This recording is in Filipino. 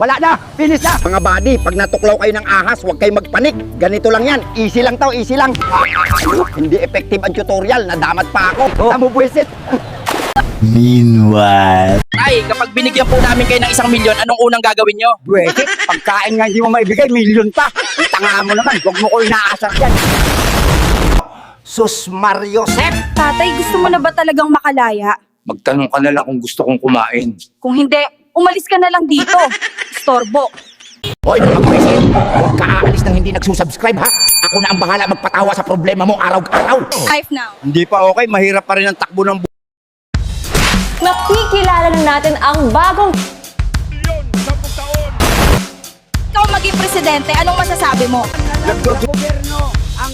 Wala na, finish na. Mga buddy, pag natuklaw kayo ng ahas, huwag kayo magpanik. Ganito lang yan, easy lang to, easy lang. Hindi effective ang tutorial, nadamat pa ako. Namubwisit. Meanwhile, Tay, kapag binigyan po namin kayo ng 1 milyon, anong unang gagawin nyo? Buwisit, pagkain nga hindi mo maibigay, milyon pa. Ang tanga mo naman, huwag mo ko inaasar yan. Sus Mario Sep! Tatay, gusto mo na ba talagang makalaya? Magtanong ka na lang kung gusto kong kumain. Kung hindi, umalis ka na lang dito. Storbo. Hoy, mga buwisit, huwag ka aalis nang hindi nagsusubscribe ha. Ako na ang bahala magpatawa sa problema mo araw-araw. Life now. Hindi pa okay, mahirap pa rin ang takbo ng Nakikilala na natin ang bagong Ikaw maging presidente, anong masasabi mo? gobyerno ang